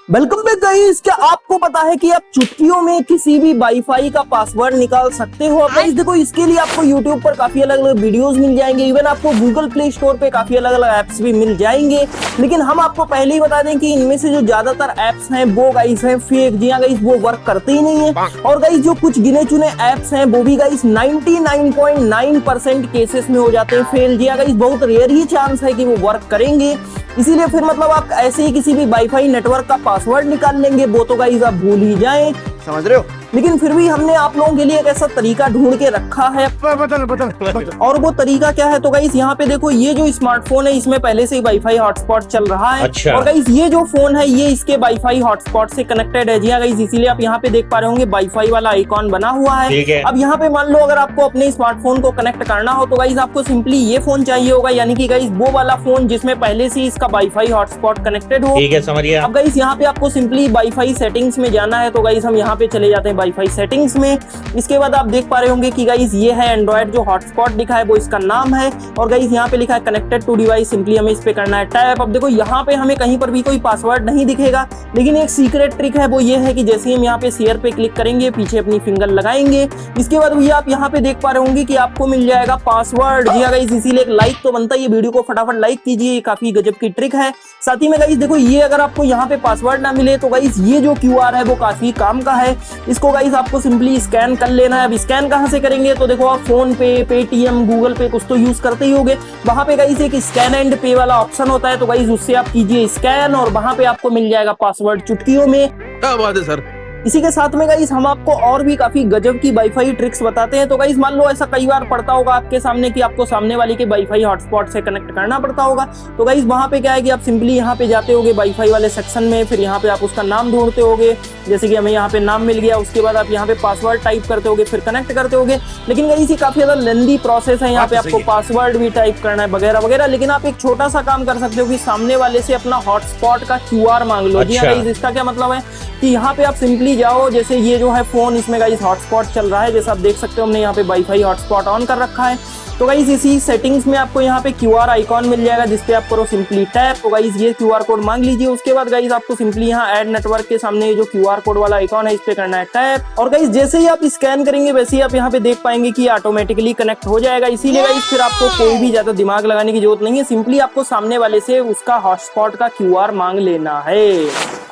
Welcome back guys. क्या आपको पता है कि आप चुटकियों में किसी भी वाईफाई का पासवर्ड निकाल सकते हो? अब गाइस देखो, इसके लिए आपको YouTube पर काफी अलग अलग वीडियोस मिल जाएंगे, इवन आपको Google प्ले स्टोर पे काफी अलग अलग ऐप्स भी मिल जाएंगे। लेकिन हम आपको पहले ही बता दें कि इनमें से जो ज्यादातर ऐप्स हैं वो गाइस हैं फेक। जी हाँ गाइस, वो वर्क करते ही नहीं है। और गाइस जो कुछ गिने चुने ऐप्स हैं वो भी गाइस 99.9% केसेस में हो जाते हैं फेल। जी हाँ गाइस, बहुत रेयर ही चांस है कि वो वर्क करेंगे। इसीलिए फिर मतलब आप ऐसे ही किसी भी वाईफाई नेटवर्क का पासवर्ड निकाल लेंगे वो तो गाइस आप भूल ही जाएं, समझ रहे हो। लेकिन फिर भी हमने आप लोगों के लिए एक ऐसा तरीका ढूंढ के रखा है। बदल। और वो तरीका क्या है तो गाइस यहाँ पे देखो, ये जो स्मार्टफोन है इसमें पहले से ही वाईफाई हॉटस्पॉट चल रहा है। अच्छा। और गाइस ये जो फोन है ये इसके वाईफाई हॉटस्पॉट से कनेक्टेड है। जी हाँ गाइस, इसीलिए आप यहाँ पे देख पा रहे होंगे वाईफाई वाला आइकॉन बना हुआ है। अब यहाँ पे मान लो अगर आपको अपने स्मार्टफोन को कनेक्ट करना हो तो गाइस आपको सिंपली ये फोन चाहिए होगा, यानी कि गाइस वो वाला फोन जिसमें पहले से इसका वाईफाई हॉटस्पॉट कनेक्टेड हो। ठीक है, समझिए। अब गाइस यहाँ पे आपको सिंपली वाईफाई सेटिंग्स में जाना है, तो गाइस हम यहाँ पे चले जाते हैं वाईफाई सेटिंग्स में। इसके बाद आप देख पा रहे होंगे कि गाइस ये है एंड्रॉइड जो हॉटस्पॉट लिखा है वो इसका नाम है। और गाइस यहाँ पे लिखा है कनेक्टेड टू डिवाइस, सिंपली हमें इस पे करना है टैप। अब देखो यहाँ पे हमें कहीं पर भी कोई पासवर्ड नहीं दिखेगा, लेकिन एक सीक्रेट ट्रिक है, वो ये है कि जैसे ही हम यहाँ पे शेयर पे क्लिक करेंगे, पीछे अपनी फिंगर लगाएंगे, इसके बाद भैया आप यहाँ पे देख पा रहे होंगे कि आपको मिल जाएगा पासवर्ड। जी हाँ गाइस, इसीलिए एक लाइक तो बनता है, ये वीडियो को फटाफट लाइक कीजिए, ये काफी गजब की ट्रिक है। साथ ही में गाइस देखो, ये अगर आपको यहाँ पे पासवर्ड ना मिले तो गाइस ये जो QR है वो काफी काम का है। इसको गाइस आपको सिंपली स्कैन कर लेना है। अब स्कैन कहाँ से करेंगे तो देखो, आप फोन पे, पेटीएम, गूगल पे कुछ तो यूज करते ही होगे, वहां पे गाइस एक स्कैन एंड पे वाला ऑप्शन होता है, तो गाइस उससे आप कीजिए स्कैन और वहां पे आपको मिल जाएगा पासवर्ड चुटकियों में। क्या बात है सर। इसी के साथ में गाइस हम आपको और भी काफी गजब की वाईफाई ट्रिक्स बताते हैं। तो गाइस मान लो ऐसा कई बार पड़ता होगा आपके सामने कि आपको सामने वाले के वाईफाई हॉटस्पॉट से कनेक्ट करना पड़ता होगा, तो गाइस वहां पे क्या है कि आप सिंपली यहाँ पे जाते होगे वाईफाई वाले सेक्शन में, फिर यहाँ पे आप उसका नाम ढूंढते होगे, जैसे कि हमें यहाँ पे नाम मिल गया। उसके बाद आप यहाँ पे पासवर्ड टाइप करते होगे, फिर कनेक्ट करते होगे। लेकिन गाइस ये काफी ज्यादा लेंदी प्रोसेस है, यहाँ पे आपको पासवर्ड भी टाइप करना है वगैरह वगैरह। लेकिन आप एक छोटा सा काम कर सकते हो कि सामने वाले से अपना हॉटस्पॉट का QR मांग लो। जी हाँ गाइस, इसका क्या मतलब है कि यहाँ पे आप सिंपली जाओ, जैसे ये जो है फोन इसमें गाइस हॉटस्पॉट चल रहा है, जैसा आप देख सकते हो हमने यहाँ पे वाईफाई हॉटस्पॉट ऑन कर रखा है। तो गाइस इसी सेटिंग्स में आपको यहाँ पे QR आइकॉन मिल जाएगा, जिसपे आप करो सिंपली टैप। तो गाइस ये QR कोड मांग लीजिए। उसके बाद गाइस आपको सिंपली यहाँ ऐड नेटवर्क के सामने ये जो QR कोड वाला आइकॉन है इस पे करना है टैप। और गाइस जैसे ही आप स्कैन करेंगे वैसे ही आप यहाँ पे देख पाएंगे कि ऑटोमेटिकली कनेक्ट हो जाएगा। इसीलिए गाइस फिर आपको कोई भी ज्यादा दिमाग लगाने की जरूरत नहीं है, सिंपली आपको सामने वाले से उसका हॉटस्पॉट का QR मांग लेना है।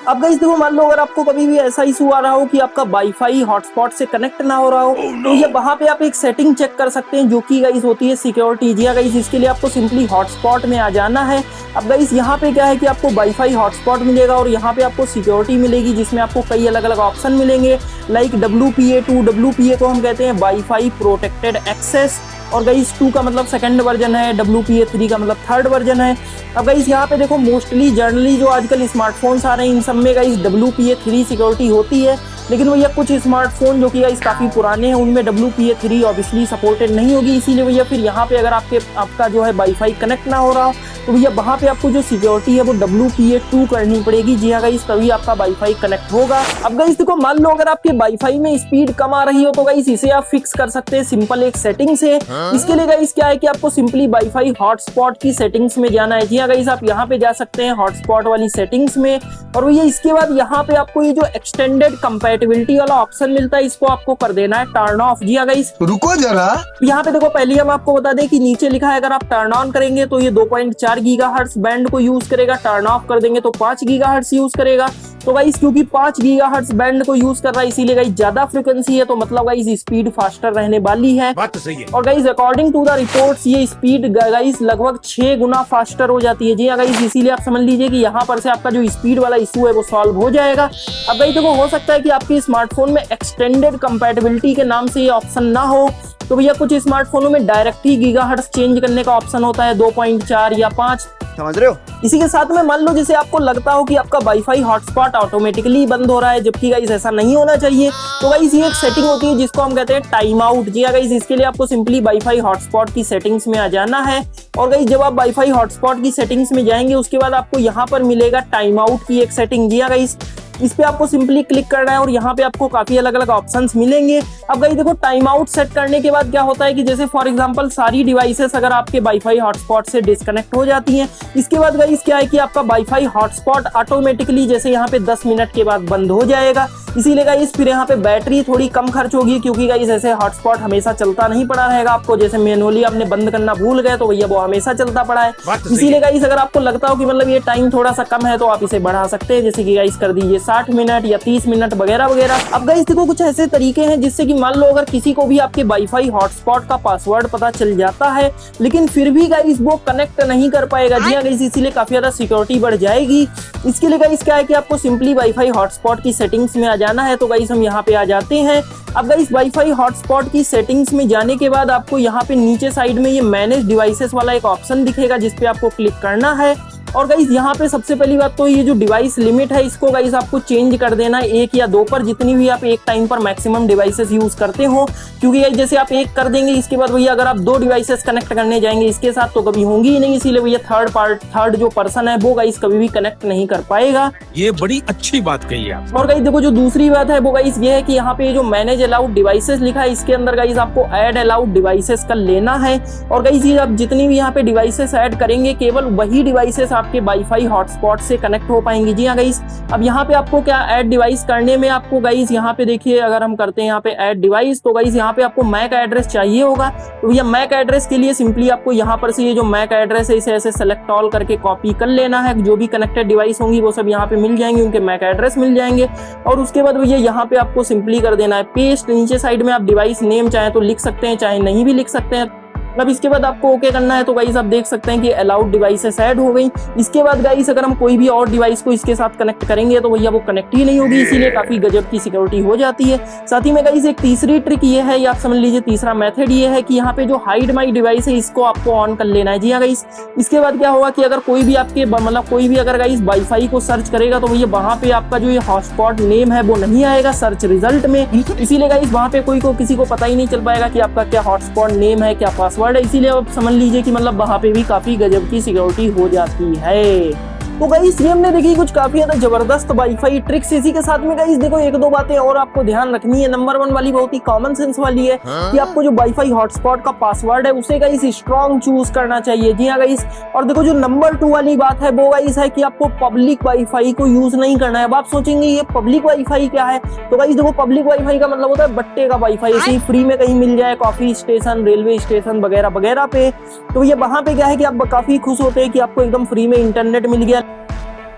अब गाइस देखो, मान लो अगर आपको कभी भी ऐसा इशू आ रहा हो कि आपका वाईफाई हॉटस्पॉट से कनेक्ट ना हो रहा हो, तो ये वहां पे आप एक सेटिंग चेक कर सकते हैं जो कि गाइस होती है सिक्योरिटी। जी गाइस, इसके लिए आपको सिंपली हॉटस्पॉट में आ जाना है। अब गाइस यहाँ पे क्या है कि आपको वाईफाई हॉटस्पॉट मिलेगा और यहाँ पे आपको सिक्योरिटी मिलेगी, जिसमें आपको कई अलग अलग ऑप्शन मिलेंगे, लाइक WPA2। WPA को हम कहते हैं वाईफाई प्रोटेक्टेड एक्सेस, और गाइस 2 का मतलब सेकंड वर्जन है, WPA3 का मतलब थर्ड वर्जन है। अब गाइस यहाँ पे देखो, मोस्टली जनरली जो आजकल स्मार्टफोन्स आ रहे हैं इन सब में गाइस WPA3 सिक्योरिटी होती है। लेकिन भैया कुछ स्मार्टफोन जो कि गाइस काफी पुराने हैं उनमें WPA3 ऑब्वियसली सपोर्टेड नहीं होगी। इसीलिए भैया फिर यहाँ पे अगर आपका जो है वाईफाई कनेक्ट ना हो रहा हो तो भैया वहाँ पे आपको जो सिक्योरिटी है वो WPA2 करनी पड़ेगी। जी हाँ गाइस, तभी आपका वाईफाई कनेक्ट होगा। अब गाइस देखो, मान लो अगर आपके वाईफाई में स्पीड कम आ रही हो तो गाइस इसे आप फिक्स कर सकते हैं सिंपल एक सेटिंग से। इसके लिए गाइस क्या है कि आपको सिंपली वाईफाई हॉटस्पॉट की सेटिंग्स में जाना है। जी हाँ गाइस, आप यहाँ पे जा सकते हैं हॉटस्पॉट वाली सेटिंग्स में, और भैया इसके बाद यहाँ पे आपको ये जो एक्सटेंडेड कंपैटिबिलिटी वाला ऑप्शन मिलता है इसको आपको कर देना है टर्न ऑफ। जी हाँ गाइस, रुको जरा, यहाँ पे देखो पहले हम आपको बता दें कि नीचे लिखा है अगर आप टर्न ऑन करेंगे तो ये 2.4 गीगाहर्ट्ज बैंड को यूज करेगा, टर्न ऑफ कर देंगे तो 5 गीगाहर्ट्ज यूज करेगा। तो गाइस क्योंकि 5 गीगाहर्ट्ज बैंड को यूज कर रहा है इसीलिए गाइस ज्यादा फ्रीक्वेंसी है, तो मतलब गाइस स्पीड फास्टर रहने वाली है। बात तो सही है। और guys according to the reports ये स्पीड गाइस लगभग 6 गुना फास्टर हो जाती है। जी गाइस, इसीलिए आप समझ लीजिए कि यहाँ पर से आपका जो स्पीड वाला इशू है वो सॉल्व हो जाएगा। अब गाइस देखो, हो सकता है कि आपके स्मार्टफोन में एक्सटेंडेड कंपैटिबिलिटी के नाम से ये ऑप्शन ना हो, तो भैया कुछ स्मार्टफोनों में डायरेक्ट ही गीगाहर्ट्ज चेंज करने का ऑप्शन होता है 2.4 या 5, समझ रहे हो। इसी के साथ में मान लो जैसे आपको लगता हो कि आपका वाईफाई हॉटस्पॉट ऑटोमेटिकली बंद हो रहा है, जबकि गाइस ऐसा नहीं होना चाहिए, तो गाइस ये एक सेटिंग होती है जिसको हम कहते हैं टाइम आउट। जी गाइस, इसके लिए आपको सिंपली वाईफाई हॉटस्पॉट की सेटिंग्स में आ जाना है। और गाइस जब आप वाईफाई हॉटस्पॉट की सेटिंग्स में जाएंगे उसके बाद आपको यहाँ पर मिलेगा टाइम आउट की एक सेटिंग। जी गाइस, इस पे आपको सिंपली क्लिक करना है और यहाँ पे आपको काफी अलग अलग ऑप्शंस मिलेंगे। अब गाइस देखो टाइम आउट सेट करने के बाद क्या होता है कि जैसे फॉर एग्जांपल सारी डिवाइसेस अगर आपके वाईफाई हॉटस्पॉट से डिस्कनेक्ट हो जाती हैं, इसके बाद गाइस क्या है कि आपका वाईफाई हॉटस्पॉट ऑटोमेटिकली जैसे यहाँ पे 10 मिनट के बाद बंद हो जाएगा। इसीलिए गाइस फिर यहाँ पे बैटरी थोड़ी कम खर्च होगी, क्योंकि गाइस ऐसे हॉटस्पॉट हमेशा चलता नहीं पड़ा रहेगा आपको, जैसे मैनुअली आपने बंद करना भूल गए तो भैया वो हमेशा चलता पड़ा है। इसीलिए गाइस अगर आपको लगता हो कि मतलब ये टाइम थोड़ा सा कम है तो आप इसे बढ़ा सकते हैं, जैसे कि गाइस कर दीजिए 60 मिनट या 30 मिनट वगैरह वगैरह। अब गाइस देखो कुछ ऐसे तरीके हैं जिससे कि मान लो अगर किसी को भी आपके वाईफाई हॉटस्पॉट का पासवर्ड पता चल जाता है लेकिन फिर भी गाइस वो कनेक्ट नहीं कर पाएगा। जी हाँ गाइस, इसीलिए काफी ज्यादा सिक्योरिटी बढ़ जाएगी। इसके लिए गाइस क्या है कि आपको सिंपली वाईफाई हॉटस्पॉट की सेटिंग्स में आ जाना है। तो गाइस हम यहाँ पे आ जाते हैं। अब गाइस वाईफाई हॉटस्पॉट की सेटिंग्स में जाने के बाद आपको यहाँ पे नीचे साइड में ये मैनेज डिवाइसेस वाला एक ऑप्शन दिखेगा जिस पे आपको क्लिक करना है। और गाइस यहाँ पे सबसे पहली बात तो ये जो डिवाइस लिमिट है इसको गाइस आपको चेंज कर देना है 1 या 2 पर, जितनी भी आप एक टाइम पर मैक्सिमम डिवाइसेस यूज करते हो। क्योंकि गाइस जैसे आप एक कर देंगे इसके बाद भैया अगर आप 2 डिवाइसेस कनेक्ट करने जाएंगे इसके साथ तो कभी होंगी ही नहीं, इसीलिए भैया थर्ड जो पर्सन है वो गाइस कभी भी कनेक्ट नहीं कर पाएगा। ये बड़ी अच्छी बात कही है। और गाइस देखो जो दूसरी बात है वो गाइस ये है कि यहाँ पे जो मैनेज अलाउड डिवाइसेस लिखा है इसके अंदर गाइस आपको ऐड अलाउड डिवाइसेस का लेना है। और गाइस ये आप जितनी भी यहाँ पे डिवाइसेस ऐड करेंगे केवल वही डिवाइसेस आपके वाईफाई हॉटस्पॉट से कनेक्ट हो पाएंगी। जी हाँ गाइस, अब यहाँ पे आपको क्या ऐड डिवाइस करने में आपको गाइस यहाँ पे देखिए अगर हम करते हैं यहाँ पे ऐड डिवाइस तो गाइस यहाँ पे आपको मैक एड्रेस चाहिए होगा। तो ये मैक एड्रेस के लिए सिंपली आपको यहाँ पर से ये जो मैक एड्रेस है इसे ऐसे सेलेक्ट ऑल करके कॉपी कर लेना है। जो भी कनेक्टेड डिवाइस होंगी वो सब यहाँ पे मिल जाएंगे, उनके मैक एड्रेस मिल जाएंगे। और उसके बाद भैया यहाँ पे आपको सिंपली कर देना है पेस्ट। नीचे साइड में आप डिवाइस नेम चाहे तो लिख सकते हैं चाहे नहीं भी लिख सकते हैं। अब इसके बाद आपको ओके करना है। तो गाइस आप देख सकते हैं कि अलाउड डिवाइसेस ऐड हो गई। इसके बाद गाइस अगर हम कोई भी और डिवाइस को इसके साथ कनेक्ट करेंगे तो भैया वो कनेक्ट ही नहीं होगी, इसीलिए काफी गजब की सिक्योरिटी हो जाती है। साथ ही में गाइस एक तीसरी ट्रिक ये है, या आप समझ लीजिए तीसरा मेथड ये है कि यहाँ पे जो हाइड माई डिवाइस है इसको आपको ऑन कर लेना है। जी हाँ गाइस, इसके बाद क्या होगा कि अगर कोई भी आपके मतलब कोई भी अगर गाइस वाईफाई को सर्च करेगा तो भैया वहां पे आपका जो ये हॉटस्पॉट नेम है वो नहीं आएगा सर्च रिजल्ट में। इसीलिए गाइस वहां पे किसी को पता ही नहीं चल पाएगा कि आपका क्या हॉटस्पॉट नेम है क्या पासवर्ड है। इसीलिए आप समझ लीजिए कि मतलब वहां पे भी काफी गजब की सिक्योरिटी हो जाती है। तो गाइस ये हमने देखी कुछ काफी ज्यादा जबरदस्त वाईफाई ट्रिक्स। इसी के साथ में गाइस देखो 1-2 बातें और आपको ध्यान रखनी है। नंबर 1 वाली बहुत ही कॉमन सेंस वाली है कि आपको जो वाईफाई हॉटस्पॉट का पासवर्ड है उसे गाइस स्ट्रॉन्ग चूज करना चाहिए। जी हाँ गाइस, और देखो जो नंबर 2 वाली बात है वो गाइस है कि आपको पब्लिक वाईफाई को यूज नहीं करना है। अब आप सोचेंगे ये पब्लिक वाईफाई क्या है, तो गाइस देखो पब्लिक वाईफाई का मतलब होता है बट्टे का वाईफाई, ऐसे ही फ्री में कहीं मिल जाए कॉफी स्टेशन रेलवे स्टेशन वगैरह वगैरह पे। तो ये वहां पे क्या है कि आप काफी खुश होते हैं कि आपको एकदम फ्री में इंटरनेट मिल गया,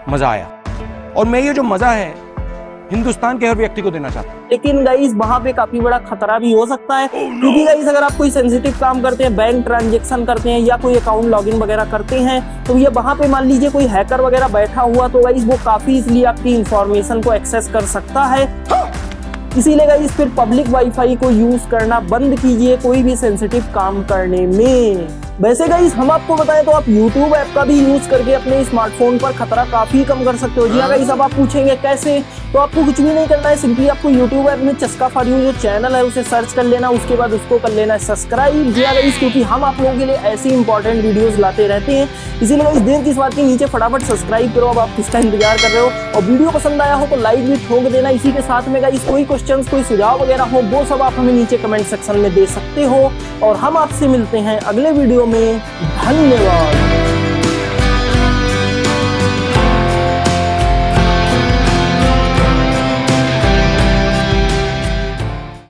मजा आया। और मैं ये जो मजा है हिंदुस्तान के हर व्यक्ति को देना चाहता हूं। लेकिन गाइस वहां पे काफी बड़ा खतरा भी हो सकता है। क्योंकि गाइस अगर आप कोई सेंसिटिव काम करते हैं, बैंक ट्रांजैक्शन करते हैं या कोई अकाउंट लॉगिन वगैरह करते हैं, तो ये वहां पे मान लीजिए कोई हैकर वगैरह बैठा हुआ तो गाइस वो काफी इजीली आपकी इंफॉर्मेशन को एक्सेस कर सकता है। इसीलिए गाइस फिर पब्लिक वाईफाई को यूज करना बंद कीजिए कोई भी सेंसिटिव काम करने में। वैसे गाइस हम आपको बताएं तो आप YouTube ऐप का भी यूज करके अपने स्मार्टफोन पर खतरा काफी कम कर सकते हो। जी हाँ गाइस, अब आप पूछेंगे कैसे, तो आपको कुछ भी नहीं करना है, सिंपली आपको YouTube ऐप में चस्का फॉर यू जो चैनल है उसे सर्च कर लेना, उसके बाद उसको कर लेना सब्सक्राइब। जी हाँ गाइस, क्योंकि हम आप लोगों के लिए ऐसी इंपॉर्टेंट वीडियोस लाते रहते हैं। इसीलिए गाइस देर किस बात की, नीचे फटाफट सब्सक्राइब करो। अब आप किसका इंतजार कर रहे हो, और वीडियो पसंद आया हो तो लाइक भी ठोक देना। इसी के साथ में गाइस कोई क्वेश्चंस कोई सुझाव वगैरह हो वो सब आप हमें नीचे कमेंट सेक्शन में दे सकते हो। और हम आपसे मिलते हैं अगले वीडियो में। धन्यवाद।